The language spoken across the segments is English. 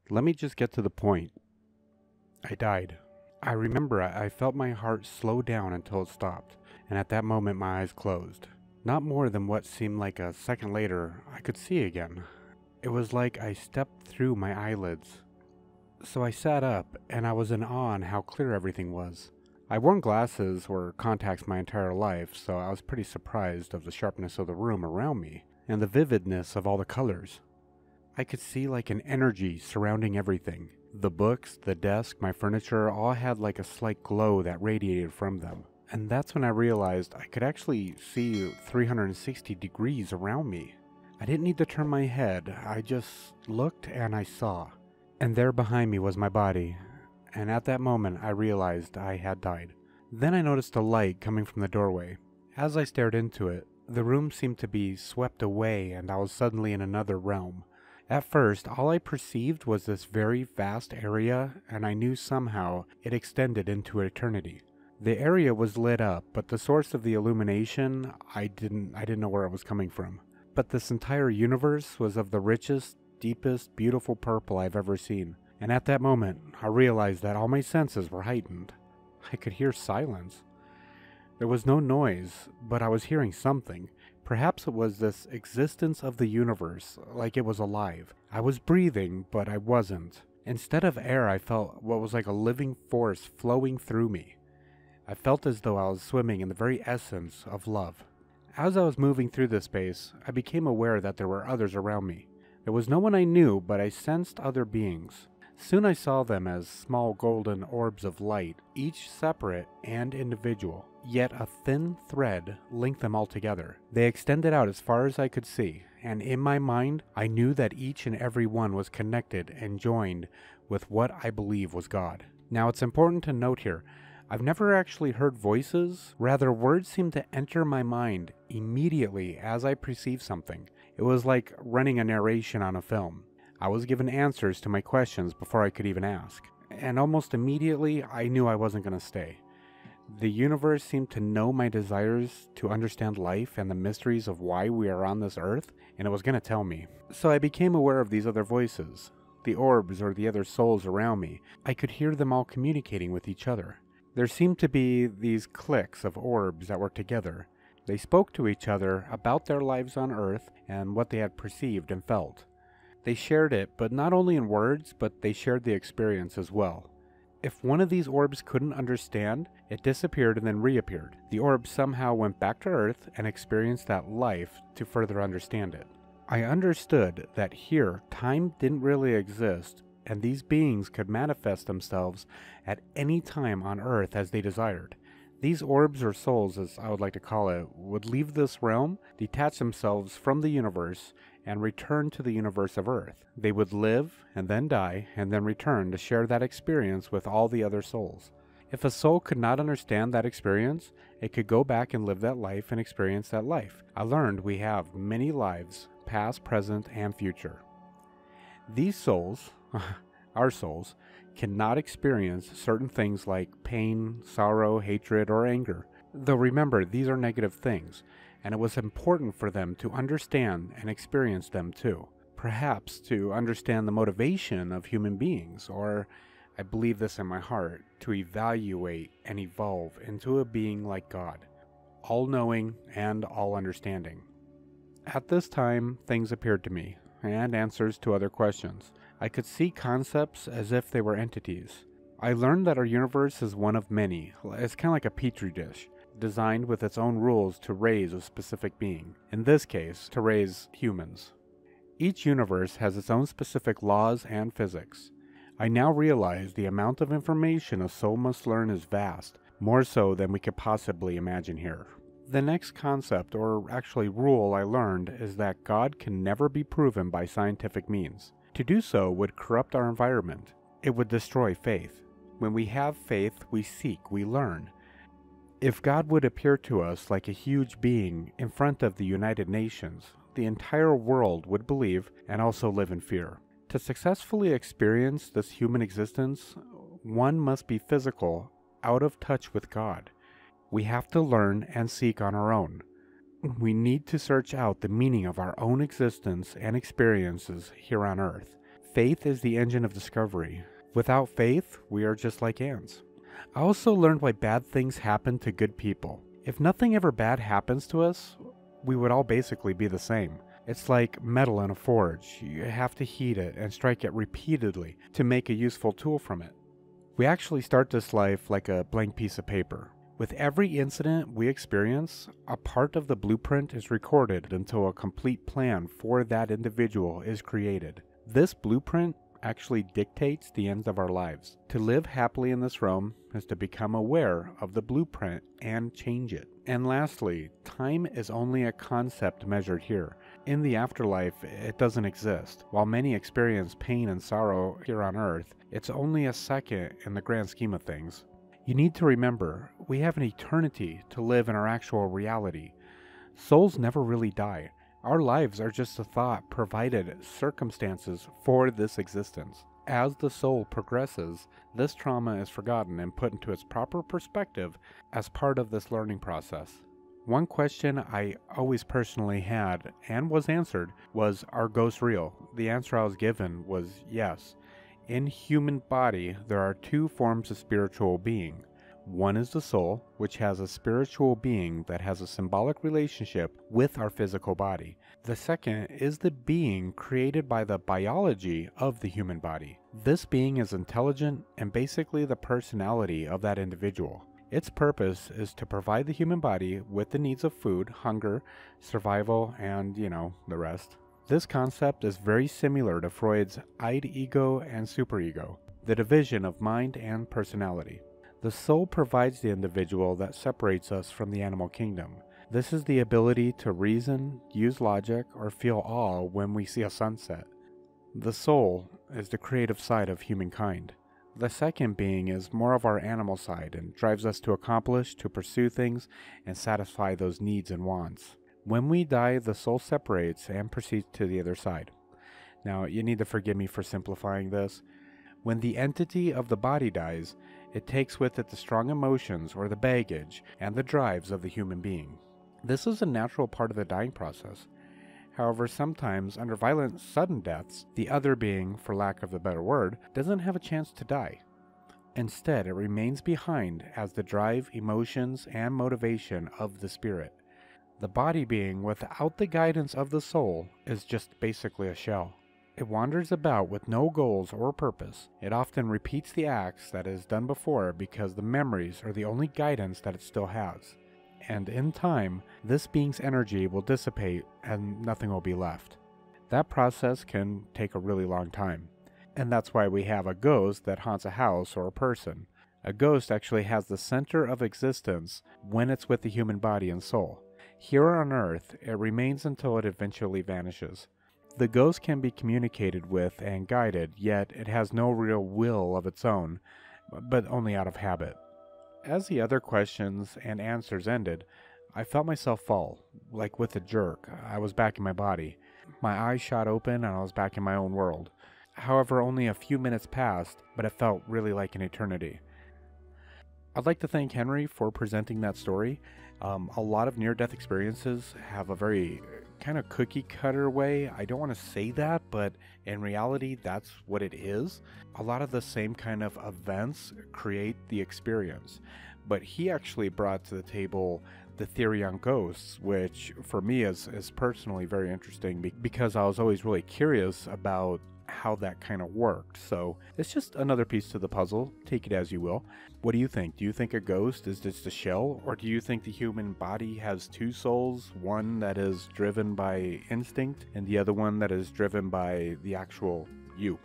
Let me just get to the point. I died. I remember I felt my heart slow down until it stopped, and at that moment my eyes closed. Not more than what seemed like a second later, I could see again. It was like I stepped through my eyelids. So I sat up, and I was in awe on how clear everything was. I've worn glasses or contacts my entire life, so I was pretty surprised of the sharpness of the room around me, and the vividness of all the colors. I could see like an energy surrounding everything. The books, the desk, my furniture all had like a slight glow that radiated from them. And that's when I realized I could actually see 360 degrees around me. I didn't need to turn my head, I just looked and I saw. And there behind me was my body, and at that moment I realized I had died. Then I noticed a light coming from the doorway. As I stared into it, the room seemed to be swept away and I was suddenly in another realm. At first, all I perceived was this very vast area, and I knew somehow it extended into eternity. The area was lit up, but the source of the illumination, I didn't know where it was coming from. But this entire universe was of the richest, deepest, beautiful purple I've ever seen. And at that moment, I realized that all my senses were heightened. I could hear silence. There was no noise, but I was hearing something. Perhaps it was this existence of the universe, like it was alive. I was breathing, but I wasn't. Instead of air, I felt what was like a living force flowing through me. I felt as though I was swimming in the very essence of love. As I was moving through this space, I became aware that there were others around me. There was no one I knew, but I sensed other beings. Soon I saw them as small golden orbs of light, each separate and individual, yet a thin thread linked them all together. They extended out as far as I could see, and in my mind, I knew that each and every one was connected and joined with what I believe was God. Now it's important to note here, I've never actually heard voices, rather words seemed to enter my mind immediately as I perceived something. It was like running a narration on a film. I was given answers to my questions before I could even ask. And almost immediately, I knew I wasn't going to stay. The universe seemed to know my desires to understand life and the mysteries of why we are on this earth, and it was going to tell me. So I became aware of these other voices, the orbs or the other souls around me. I could hear them all communicating with each other. There seemed to be these cliques of orbs that were together. They spoke to each other about their lives on Earth and what they had perceived and felt. They shared it, but not only in words, but they shared the experience as well. If one of these orbs couldn't understand, it disappeared and then reappeared. The orb somehow went back to Earth and experienced that life to further understand it. I understood that here, time didn't really exist, and these beings could manifest themselves at any time on Earth as they desired. These orbs or souls, as I would like to call it, would leave this realm, detach themselves from the universe, and return to the universe of Earth. They would live, and then die, and then return to share that experience with all the other souls. If a soul could not understand that experience, it could go back and live that life and experience that life. I learned we have many lives, past, present, and future. These souls, our souls, cannot experience certain things like pain, sorrow, hatred, or anger. Though remember, these are negative things, and it was important for them to understand and experience them too. Perhaps to understand the motivation of human beings, or, I believe this in my heart, to evaluate and evolve into a being like God, all-knowing and all-understanding. At this time, things appeared to me, and answers to other questions. I could see concepts as if they were entities. I learned that our universe is one of many. It's kind of like a petri dish, designed with its own rules to raise a specific being. In this case, to raise humans. Each universe has its own specific laws and physics. I now realize the amount of information a soul must learn is vast, more so than we could possibly imagine here. The next concept, or actually rule I learned, is that God can never be proven by scientific means. To do so would corrupt our environment. It would destroy faith. When we have faith, we seek, we learn. If God would appear to us like a huge being in front of the United Nations, the entire world would believe and also live in fear. To successfully experience this human existence, one must be physical, out of touch with God. We have to learn and seek on our own. We need to search out the meaning of our own existence and experiences here on Earth. Faith is the engine of discovery. Without faith, we are just like ants. I also learned why bad things happen to good people. If nothing ever bad happens to us, we would all basically be the same. It's like metal in a forge. You have to heat it and strike it repeatedly to make a useful tool from it. We actually start this life like a blank piece of paper. With every incident we experience, a part of the blueprint is recorded until a complete plan for that individual is created. This blueprint actually dictates the ends of our lives. To live happily in this realm is to become aware of the blueprint and change it. And lastly, time is only a concept measured here. In the afterlife, it doesn't exist. While many experience pain and sorrow here on earth, it's only a second in the grand scheme of things. You need to remember, we have an eternity to live in our actual reality. Souls never really die. Our lives are just a thought provided circumstances for this existence. As the soul progresses, this trauma is forgotten and put into its proper perspective as part of this learning process. One question I always personally had and was answered was, are ghosts real? The answer I was given was yes. In human body, there are two forms of spiritual being. One is the soul, which has a spiritual being that has a symbolic relationship with our physical body. The second is the being created by the biology of the human body. This being is intelligent and basically the personality of that individual. Its purpose is to provide the human body with the needs of food, hunger, survival, and, the rest. This concept is very similar to Freud's id ego and superego, the division of mind and personality. The soul provides the individual that separates us from the animal kingdom. This is the ability to reason, use logic, or feel awe when we see a sunset. The soul is the creative side of humankind. The second being is more of our animal side and drives us to accomplish, to pursue things, and satisfy those needs and wants. When we die, the soul separates and proceeds to the other side. Now, you need to forgive me for simplifying this. When the entity of the body dies, it takes with it the strong emotions or the baggage and the drives of the human being. This is a natural part of the dying process. However, sometimes under violent sudden deaths, the other being, for lack of a better word, doesn't have a chance to die. Instead, it remains behind as the drive, emotions, and motivation of the spirit. The body being, without the guidance of the soul, is just basically a shell. It wanders about with no goals or purpose. It often repeats the acts that it has done before because the memories are the only guidance that it still has. And in time, this being's energy will dissipate and nothing will be left. That process can take a really long time. And that's why we have a ghost that haunts a house or a person. A ghost actually has the center of existence when it's with the human body and soul. Here on Earth, it remains until it eventually vanishes. The ghost can be communicated with and guided, yet it has no real will of its own, but only out of habit. As the other questions and answers ended, I felt myself fall, like with a jerk. I was back in my body. My eyes shot open and I was back in my own world. However, only a few minutes passed, but it felt really like an eternity. I'd like to thank Henry for presenting that story. A lot of near-death experiences have a very kind of cookie-cutter way. I don't want to say that, but in reality, that's what it is. A lot of the same kind of events create the experience. But he actually brought to the table the theory on ghosts, which for me is personally very interesting because I was always really curious about how that kind of worked. So it's just another piece to the puzzle. Take it as you will. What do you think? Do you think a ghost is just a shell? Or do you think the human body has two souls? One that is driven by instinct and the other one that is driven by the actual you,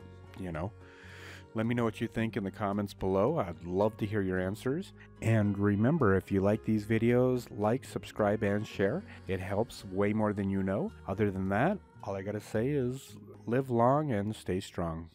Let me know what you think in the comments below. I'd love to hear your answers. And remember, if you like these videos, like, subscribe, and share. It helps way more than you know. Other than that, all I gotta say is live long and stay strong.